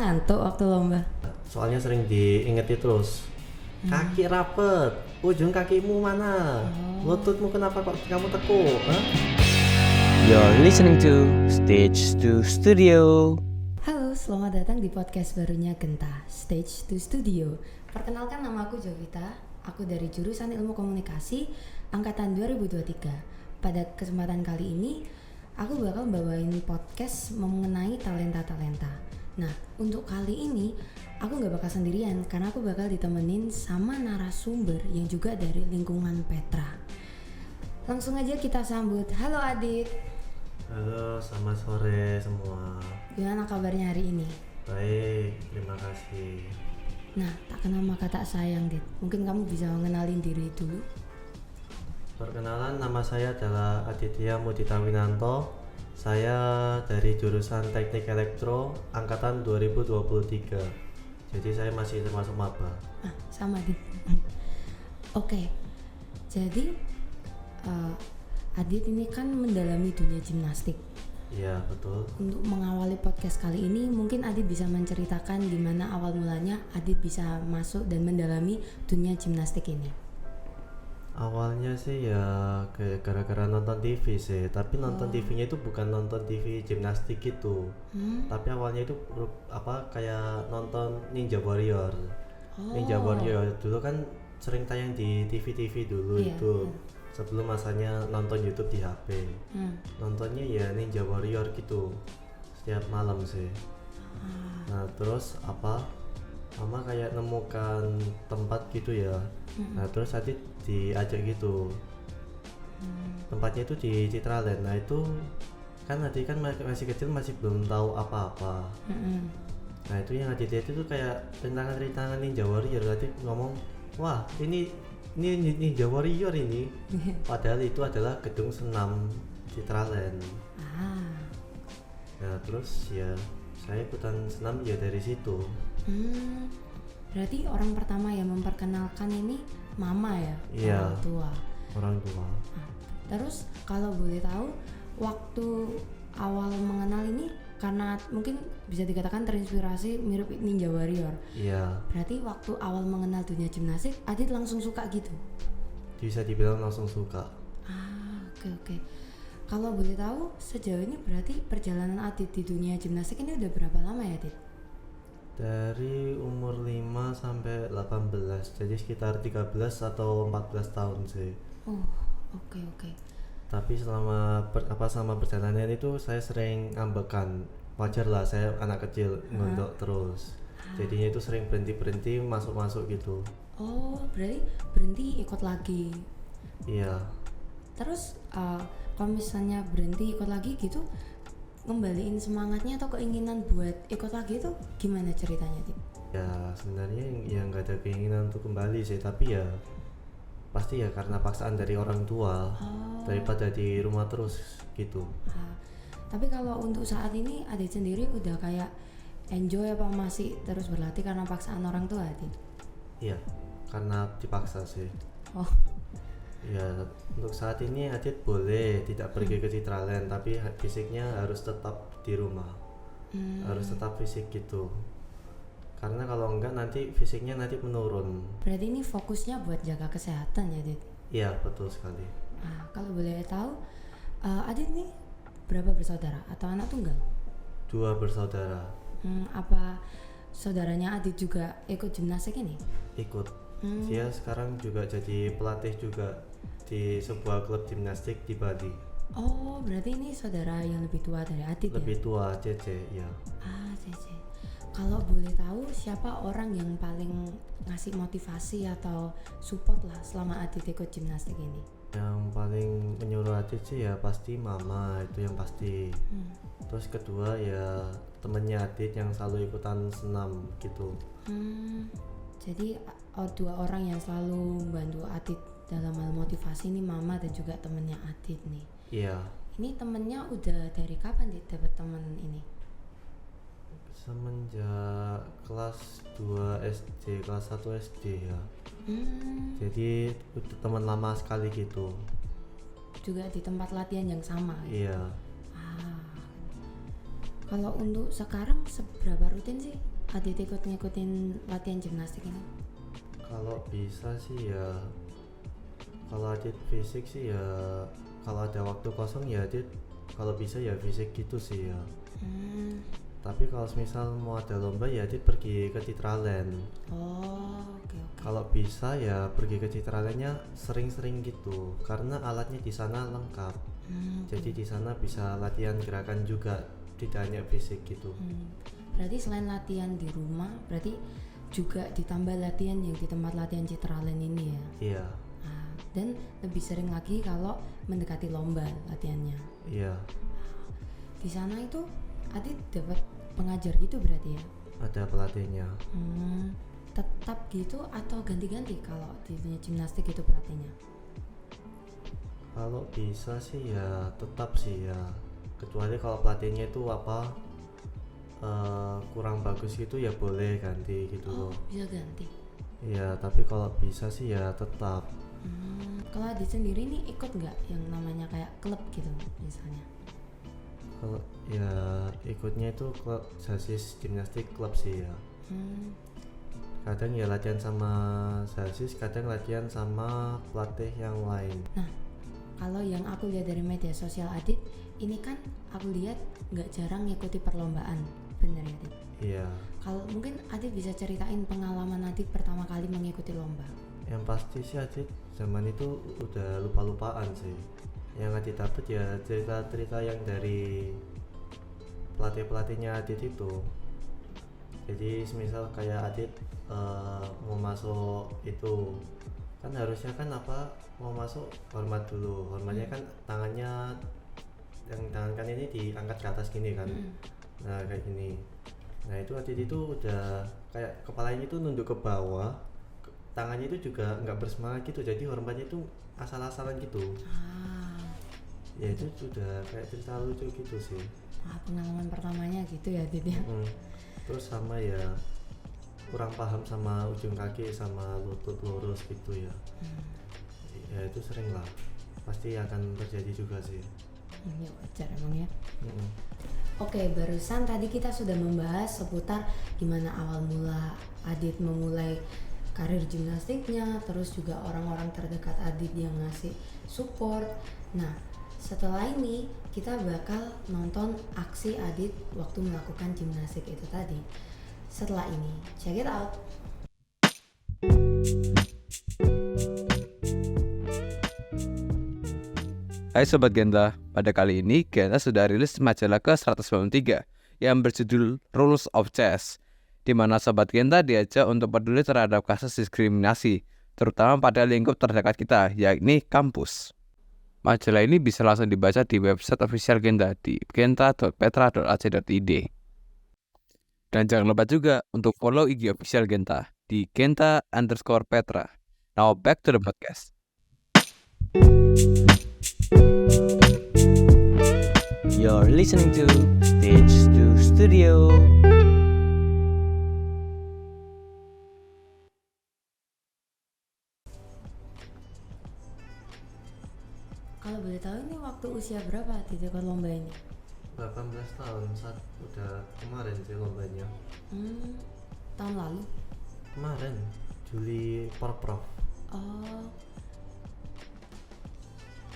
ngantuk waktu lomba? Soalnya sering diingeti terus. Kaki rapet, ujung kakimu mana? Lututmu kenapa kok kamu tekuk? Hah? You're listening to Stage 2 Studio. Halo, selamat datang di podcast barunya Genta, Stage 2 Studio. Perkenalkan, nama aku Jovita. Aku dari jurusan Ilmu Komunikasi angkatan 2023. Pada kesempatan kali ini, aku bakal bawain podcast mengenai talenta-talenta. Nah, untuk kali ini aku gak bakal sendirian karena aku bakal ditemenin sama narasumber yang juga dari lingkungan Petra. Langsung aja kita sambut. Halo Adit. Halo, selamat sore semua. Gimana kabarnya hari ini? Baik, terima kasih. Nah, tak kenal maka tak sayang, Dit. Mungkin kamu bisa mengenalin diri dulu. Perkenalan, nama saya adalah Aditya Mudita Winanto. Saya dari jurusan Teknik Elektro angkatan 2023. Jadi saya masih termasuk maba. Sama, Dit. Oke. Jadi Adit ini kan mendalami dunia gimnastik. Iya, betul. Untuk mengawali podcast kali ini, mungkin Adit bisa menceritakan di mana awal mulanya Adit bisa masuk dan mendalami dunia gimnastik ini. Awalnya sih ya kayak gara-gara nonton TV sih, tapi nonton TV-nya itu bukan nonton TV gimnastik gitu. Tapi awalnya itu kayak nonton Ninja Warrior. Ninja Warrior dulu kan sering tayang di TV-TV dulu. Iya. Itu sebelum masanya nonton YouTube di HP. Nontonnya ya Ninja Warrior gitu setiap malam sih. Nah, terus Mama kayak nemukan tempat gitu ya. Nah, terus Adit diajak gitu. Tempatnya itu di Citraland. Nah, itu kan Adit kan masih kecil, masih belum tahu apa-apa. Nah, itu yang Adit lihat itu kayak rintangan-rintangan Ninja Warrior. Adit ngomong, wah ini Ninja Warrior ini. Padahal itu adalah gedung senam Citraland. Nah, terus ya saya ikutan senam ya dari situ. Berarti orang pertama yang memperkenalkan ini mama ya? Iya, orang tua. Orang tua. Nah, terus kalau boleh tahu, waktu awal mengenal ini karena mungkin bisa dikatakan terinspirasi mirip Ninja Warrior. Iya. Berarti waktu awal mengenal dunia gimnastik, Adit langsung suka gitu? Bisa dibilang langsung suka. Oke. Kalau boleh tahu, sejauh ini berarti perjalanan Adit di dunia gimnastik ini udah berapa lama ya, Adit? Dari umur 5 sampai 18, jadi sekitar 13 atau 14 tahun sih. Oke. Tapi selama perjalanan itu saya sering ngambekan. Wajar lah, saya anak kecil ngontok terus. Jadinya itu sering berhenti masuk gitu. Berarti berhenti ikut lagi. Iya. Terus kalau misalnya berhenti ikut lagi gitu, ngembaliin semangatnya atau keinginan buat ikut lagi itu gimana ceritanya, Dit? Ya sebenarnya ya nggak ada keinginan untuk kembali sih, tapi ya pasti ya karena paksaan dari orang tua daripada di rumah terus gitu. Tapi kalau untuk saat ini Adit sendiri udah kayak enjoy apa masih terus berlatih karena paksaan orang tua, Adit? Iya, karena dipaksa sih. Ya, untuk saat ini Adit boleh tidak pergi ke Citraland, tapi fisiknya harus tetap di rumah. Harus tetap fisik gitu. Karena kalau enggak nanti fisiknya nanti menurun. Berarti ini fokusnya buat jaga kesehatan ya, Adit? Iya, betul sekali. Kalau boleh tahu, Adit nih berapa bersaudara atau anak tunggal? 2 bersaudara. Apa saudaranya Adit juga ikut gimnastik ini? Ikut. Dia sekarang juga jadi pelatih juga di sebuah klub gimnastik di Bali. Berarti ini saudara yang lebih tua dari Adit ya? Lebih tua, Cece, ya. Cece. Kalau boleh tahu, siapa orang yang paling ngasih motivasi atau support lah selama Adit ikut gimnastik ini? Yang paling menyuruh Adit sih ya pasti mama, itu yang pasti. Terus kedua ya temennya Adit yang selalu ikutan senam gitu. Jadi 2 orang yang selalu bantu Adit dalam hal motivasi ini mama dan juga temennya Adit nih. Iya. Ini temennya udah dari kapan Dit dapat temen ini? Semenjak kelas 2 SD, kelas 1 SD ya. Jadi teman lama sekali gitu. Juga di tempat latihan yang sama? Iya. Kalau untuk sekarang seberapa rutin sih Adit ikut ngikutin latihan gimnastik ini? Kalau bisa sih ya, kalau Adit fisik sih ya, kalau ada waktu kosong ya Adit kalau bisa ya fisik gitu sih ya. Tapi kalau misal mau ada lomba ya Adit pergi ke Citraland. Oke. Kalau bisa ya pergi ke Citralandnya sering-sering gitu, karena alatnya di sana lengkap. Jadi di sana bisa latihan gerakan juga, tidak hanya fisik gitu. Berarti selain latihan di rumah, berarti juga ditambah latihan yang di tempat latihan Citraland ini ya? Iya. Dan lebih sering lagi kalau mendekati lomba latihannya. Iya. Di sana itu Adit dapat pengajar gitu berarti ya? Ada pelatihnya. Tetap gitu atau ganti-ganti kalau di dunia gimnastik itu pelatihnya? Kalau bisa sih ya tetap sih ya, kecuali kalau pelatihnya itu kurang bagus gitu ya boleh ganti gitu loh. Bisa ganti? Iya, tapi kalau bisa sih ya tetap. Kalau Adit sendiri nih ikut nggak yang namanya kayak klub gitu misalnya? Kalau ya ikutnya itu klub Sasis Gimnastik Club sih ya. Kadang ya latihan sama Sasis, kadang latihan sama pelatih yang lain. Nah, kalau yang aku lihat dari media sosial Adit, ini kan aku lihat nggak jarang ngikuti perlombaan, bener ya Adit? Iya. Kalau mungkin Adit bisa ceritain pengalaman Adit pertama kali mengikuti lomba. Yang pasti sih Adit zaman itu udah lupa-lupaan sih. Yang Adit dapet ya cerita-cerita yang dari pelatih-pelatihnya Adit itu. Jadi semisal kayak Adit mau masuk itu kan harusnya kan mau masuk hormat dulu. Hormatnya kan tangannya, yang tangan kan ini diangkat ke atas gini kan. Nah kayak gini. Nah itu Adit itu udah kayak kepalanya itu nunduk ke bawah, tangannya itu juga nggak bersemangat gitu, jadi hormatnya itu asal-asalan gitu. Ya itu sudah kayak cerita lucu gitu sih. Pengalaman pertamanya gitu ya Adit ya. Terus sama ya kurang paham sama ujung kaki sama lutut lurus gitu ya. Ya itu sering lah, pasti akan terjadi juga sih. Ya wajar emang ya. Mm-mm. Barusan tadi kita sudah membahas seputar gimana awal mula Adit memulai karir gimnastiknya, terus juga orang-orang terdekat Adit yang ngasih support. Nah, setelah ini kita bakal nonton aksi Adit waktu melakukan gimnastik itu tadi. Setelah ini, check it out. Hai Sobat Genta, pada kali ini Genta sudah rilis majalah ke-193 yang berjudul Rules of Chess, di mana Sobat Genta diajak untuk peduli terhadap kasus diskriminasi, terutama pada lingkup terdekat kita, yakni kampus. Majalah ini bisa langsung dibaca di website official Genta di genta.petra.ac.id. Dan jangan lupa juga untuk follow IG official Genta di genta_petra. Now back to the podcast. You're listening to Stage 2 Studio. Kalau boleh tahu ini waktu usia berapa di ikut lomba ini? 18 tahun saat udah kemarin sih lombanya. Tahun lalu? Kemarin Juli Porprov.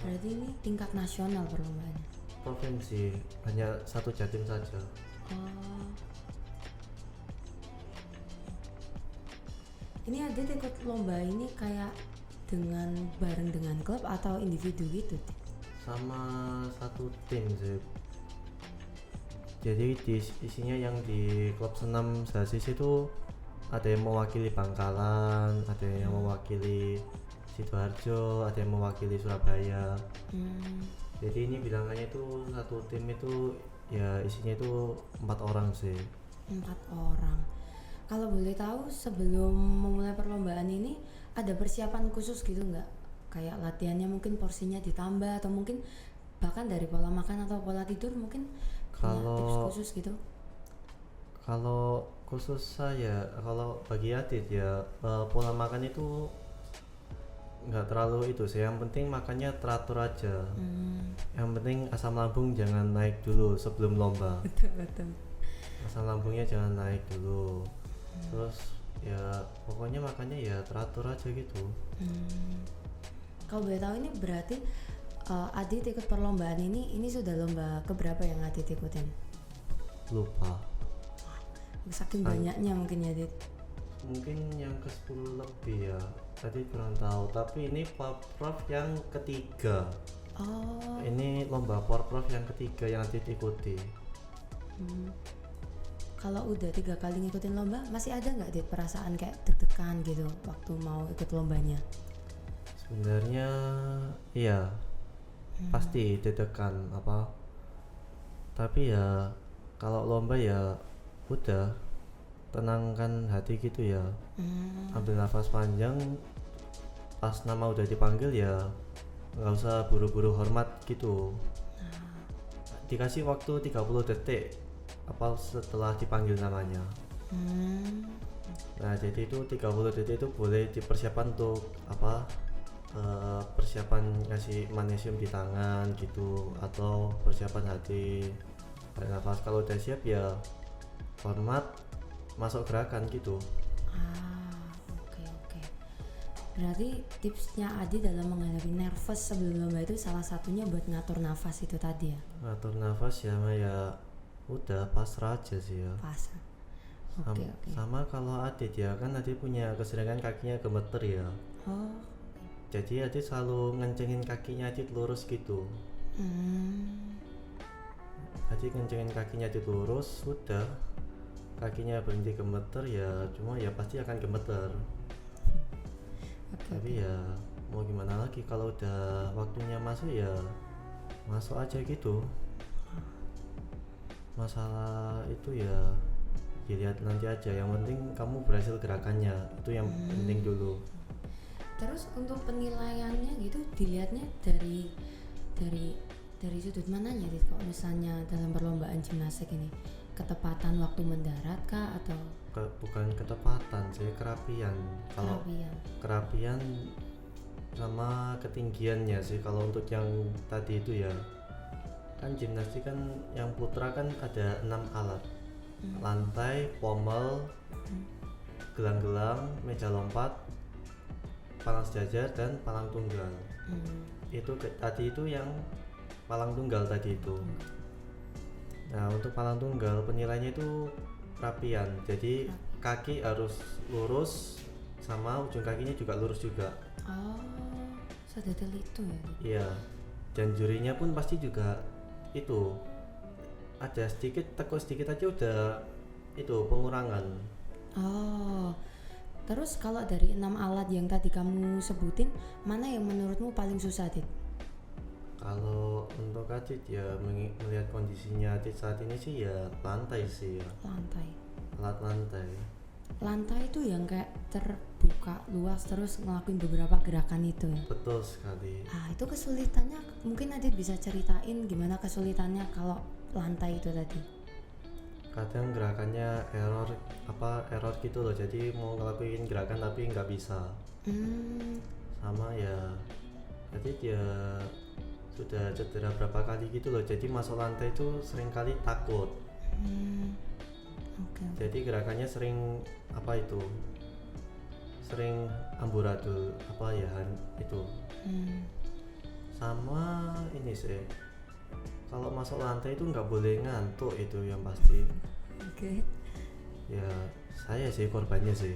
Berarti ini tingkat nasional perlombaannya? Provinsi, hanya satu Jatim saja. Ini Adit ikut lomba ini kayak bareng dengan klub atau individu gitu? Sama satu tim sih. Jadi isinya yang di klub senam Sasis itu ada yang mewakili Bangkalan, ada yang mewakili Sidoarjo, ada yang mewakili Surabaya. Jadi ini bilangannya itu satu tim itu ya isinya itu 4 orang sih. 4 orang. Kalau boleh tahu sebelum memulai perlombaan ini ada persiapan khusus gitu nggak? Kayak latihannya mungkin porsinya ditambah atau mungkin bahkan dari pola makan atau pola tidur mungkin punya tips khusus gitu? Kalau khusus saya, kalau bagi Adit ya pola makan itu nggak terlalu itu sih, yang penting makannya teratur aja. Yang penting asam lambung jangan naik dulu sebelum lomba. Betul. asam lambungnya jangan naik dulu. Terus ya pokoknya makannya ya teratur aja gitu. Kalau boleh tahu ini berarti Adit ikut perlombaan ini sudah lomba keberapa yang Adit ikutin? Lupa. Saking banyaknya mungkin ya Adit. Mungkin yang ke-10 lebih ya. Tadi kurang tahu, tapi ini Porprov yang ketiga. Oh. Ini lomba Porprov yang ketiga yang Adit ikuti. Kalau udah 3 kali ngikutin lomba, masih ada nggak Adit perasaan kayak deg-degan gitu waktu mau ikut lombanya? Sebenarnya iya, pasti deg-degan apa. Tapi ya kalau lomba ya udah tenangkan hati gitu ya. Ambil nafas panjang, pas nama udah dipanggil ya nggak usah buru-buru hormat gitu. Dikasih waktu 30 detik apa setelah dipanggil namanya. Nah jadi itu 30 detik itu boleh dipersiapkan untuk apa, persiapan ngasih magnesium di tangan gitu, atau persiapan hati, tarik nafas. Kalau udah siap ya hormat, masuk gerakan gitu. Oke. Berarti tipsnya Adi dalam menghadapi nervous sebelum lomba itu salah satunya buat ngatur nafas itu tadi ya? Ngatur nafas ya udah pasrah aja sih ya. Pasrah. Oke. Sama kalau Adit ya, kan Adit punya keseringan kakinya gemeter ya. Oh. Jadi Adit selalu ngencengin kakinya Adit lurus gitu. Adit ngencengin kakinya Adit lurus, sudah kakinya berhenti gemeter ya, cuma ya pasti akan gemeter. Tapi ya mau gimana lagi, kalau udah waktunya masuk ya masuk aja gitu. Masalah itu ya dilihat nanti aja, yang penting kamu berhasil gerakannya, itu yang penting dulu. Terus untuk penilaiannya gitu dilihatnya dari sudut mananya Dit? Kalau misalnya dalam perlombaan gimnastik ini, ketepatan waktu mendarat kah atau bukan ketepatan sih, kerapian. Kalau kerapian sama ketinggiannya sih. Kalau untuk yang tadi itu ya, kan gimnastik kan yang putra kan ada 6 alat. Lantai, pommel, gelang-gelang, meja lompat, palang sejajar, dan palang tunggal. Itu tadi itu yang palang tunggal tadi itu. Nah untuk palang tunggal penilaiannya itu rapian, jadi kaki harus lurus sama ujung kakinya juga lurus juga. Oh, sedetail itu ya? Iya, dan jurinya pun pasti juga itu ada sedikit, tekuk sedikit aja udah itu pengurangan. Oh, terus kalau dari 6 alat yang tadi kamu sebutin, mana yang menurutmu paling susah Dit? Kalau untuk Adit ya, melihat kondisinya Adit saat ini sih ya lantai sih ya. Alat lantai itu yang kayak terbuka luas terus ngelakuin beberapa gerakan itu ya? Betul sekali. Itu kesulitannya, mungkin Adit bisa ceritain gimana kesulitannya kalau lantai itu tadi? Kadang gerakannya error gitu loh, jadi mau ngelakuin gerakan tapi nggak bisa. Sama ya Adit ya sudah cedera berapa kali gitu loh, jadi masuk lantai itu sering kali takut. Okay. Jadi gerakannya sering sering amburadul itu. Sama ini sih, kalau masuk lantai itu nggak boleh ngantuk, itu yang pasti. Oke. Ya saya sih korbannya sih.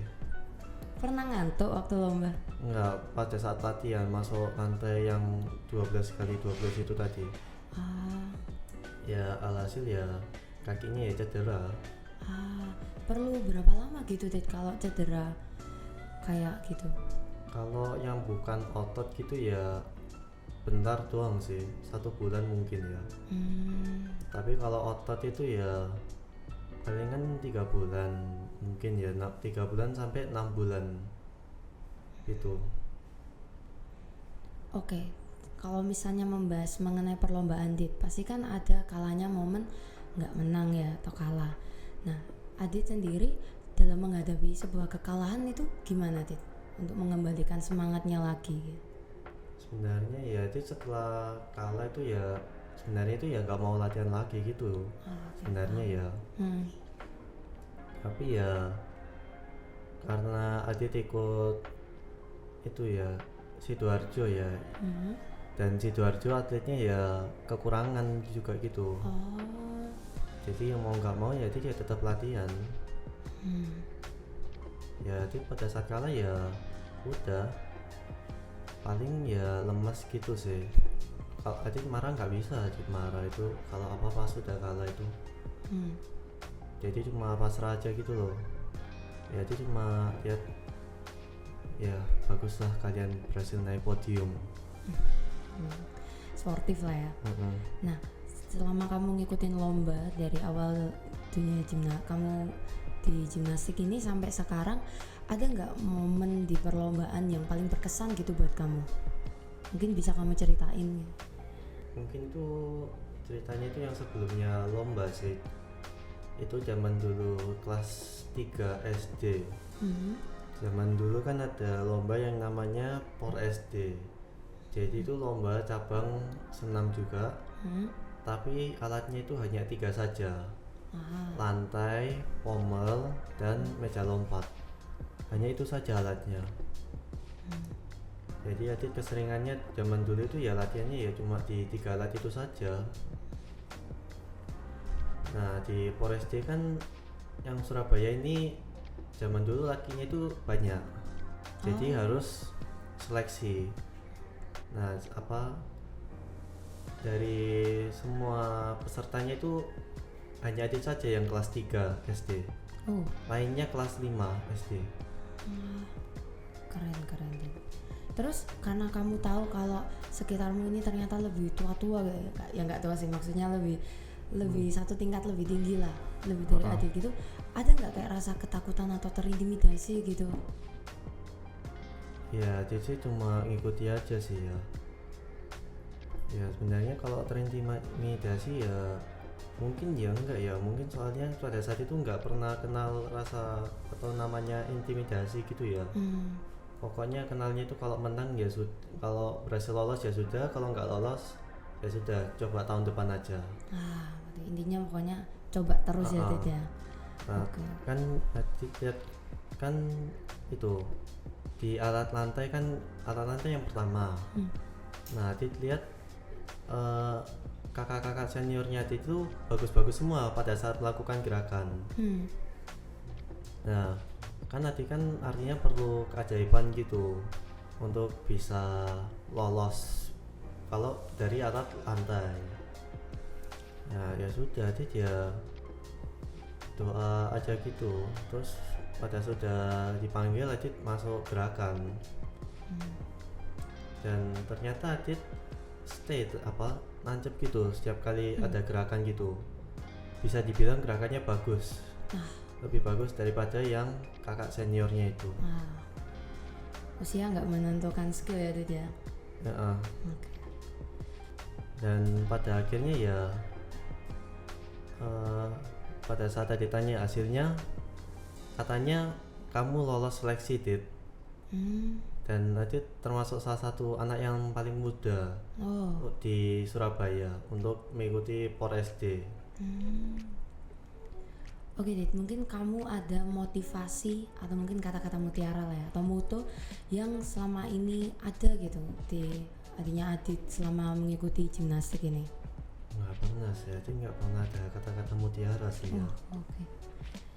Pernah ngantuk waktu lomba? Enggak, pada saat latihan masuk lantai yang 12x12 itu tadi. Ya alhasil ya kakinya ya cedera. Perlu berapa lama gitu Dit kalau cedera kayak gitu? Kalau yang bukan otot gitu ya bentar doang sih, 1 bulan mungkin ya. Tapi kalau otot itu ya palingan 3 bulan mungkin ya, 3 bulan sampai 6 bulan gitu. Oke, kalau misalnya membahas mengenai perlombaan Dit, pasti kan ada kalanya momen nggak menang ya atau kalah. Nah, Adit sendiri dalam menghadapi sebuah kekalahan itu gimana Dit untuk mengembalikan semangatnya lagi? Sebenarnya ya Adit setelah kalah itu ya sebenarnya itu ya nggak mau latihan lagi gitu. Sebenarnya ya Tapi ya karena Adit ikut itu ya Sidoarjo ya, dan Sidoarjo atletnya ya kekurangan juga gitu. Jadi mau nggak mau ya dia tetap latihan. Ya Adit pada saat kalah ya udah paling ya lemas gitu sih. Kalau Adit marah nggak bisa, Adit marah itu kalau apa-apa sudah kalah itu. Jadi cuma pasrah aja gitu loh. Ya Adit cuma lihat ya baguslah kalian berhasil naik podium. Sportif lah ya. Nah, selama kamu ngikutin lomba dari awal dunia kamu di gimnastik ini sampai sekarang, ada nggak momen di perlombaan yang paling berkesan gitu buat kamu? Mungkin bisa kamu ceritain. Mungkin tuh ceritanya itu yang sebelumnya lomba sih. Itu zaman dulu kelas 3 SD. Zaman dulu kan ada lomba yang namanya POR SD. Jadi itu lomba cabang senam juga. Tapi alatnya itu hanya 3 saja. Lantai, pommel, dan meja lompat. Hanya itu saja alatnya. Jadi Adit keseringannya zaman dulu itu ya latihannya ya cuma di 3 alat itu saja. Nah di POR SD kan yang Surabaya ini zaman dulu lakinya itu banyak, jadi harus seleksi. Nah dari semua pesertanya itu hanya Adit saja yang kelas 3 SD. Lainnya kelas 5 SD. Keren. Terus karena kamu tahu kalau sekitarmu ini ternyata lebih tua ya nggak tua sih, maksudnya lebih satu tingkat lebih tinggi lah, lebih dari Adit gitu, ada nggak kayak rasa ketakutan atau terintimidasi gitu? Ya Adit sih cuma ngikuti aja sih ya. Ya sebenarnya kalau terintimidasi ya mungkin ya enggak ya, mungkin soalnya pada saat itu nggak pernah kenal rasa atau namanya intimidasi gitu ya. Pokoknya kenalnya itu kalau menang ya kalau berhasil lolos ya sudah, kalau nggak lolos ya sudah, coba tahun depan aja. Intinya pokoknya coba terus ya Dit ya. Nah, kan lihat kan itu di alat lantai yang pertama. Nah Adit lihat kakak-kakak seniornya Adit itu bagus-bagus semua pada saat melakukan gerakan. Nah kan Adit kan artinya perlu keajaiban gitu untuk bisa lolos kalau dari alat lantai. Ya sudah Adit ya doa aja gitu, terus pada sudah dipanggil Adit masuk gerakan. Dan ternyata Adit nancep gitu setiap kali ada gerakan gitu, bisa dibilang gerakannya bagus, lebih bagus daripada yang kakak seniornya itu. Usia nggak menentukan skill ya Dit ya. Dan pada akhirnya ya pada saat ditanya hasilnya, katanya kamu lolos seleksi Dit. Dan Adit termasuk salah satu anak yang paling muda di Surabaya untuk mengikuti POR SD. Oke Dit, mungkin kamu ada motivasi atau mungkin kata-kata mutiara lah ya, atau moto yang selama ini ada gitu di artinya Adit selama mengikuti gimnastik ini? Nggak pernah sih, Adit nggak pernah ada kata-kata mutiara sih ya.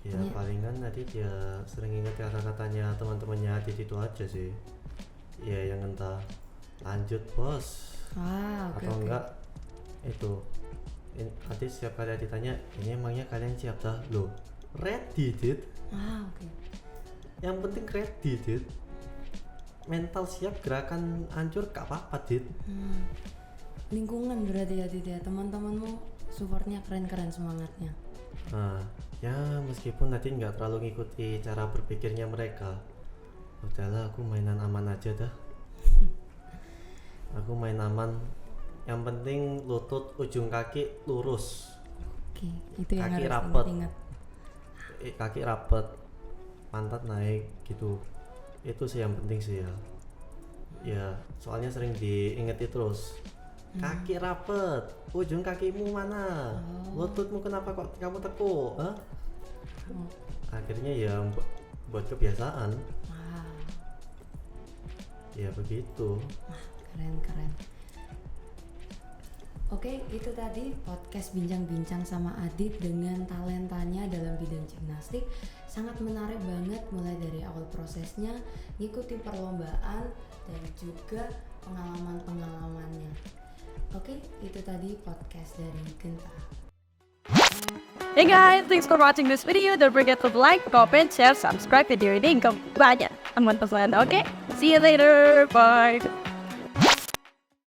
Ya palingan Adit ya sering ingat kata-katanya teman-temannya Adit itu aja sih. Ya yang entah lanjut bos, atau enggak itu Adit setiap kali ditanya ini emangnya kalian siap dah, lo ready Dit. Yang penting ready Dit, mental siap, gerakan hancur gak apa-apa Dit. Lingkungan berarti ya Dit ya, teman-temanmu supportnya keren-keren semangatnya. Ya meskipun Adit nggak terlalu ngikuti cara berpikirnya mereka, udahlah aku mainan aman aja dah. Aku main aman, yang penting lutut ujung kaki lurus. Itu yang kaki harus rapet, ingat. Kaki rapet, pantat naik gitu. Itu sih yang penting sih ya. Ya soalnya sering diingeti terus. Kaki rapet, ujung kakimu mana? Lututmu kenapa kok kamu tekuk? akhirnya ya buat kebiasaan. Wow. Ya begitu. Wah, keren. Oke, itu tadi podcast bincang-bincang sama Adit dengan talentanya dalam bidang gimnastik. Sangat menarik banget, mulai dari awal prosesnya, ngikuti perlombaan, dan juga pengalaman-pengalamannya. Oke, itu tadi podcast dari Genta. Hey guys, thanks for watching this video. Don't forget to like, comment, share, subscribe video ini ke banyak teman-teman. Okay? See you later. Bye.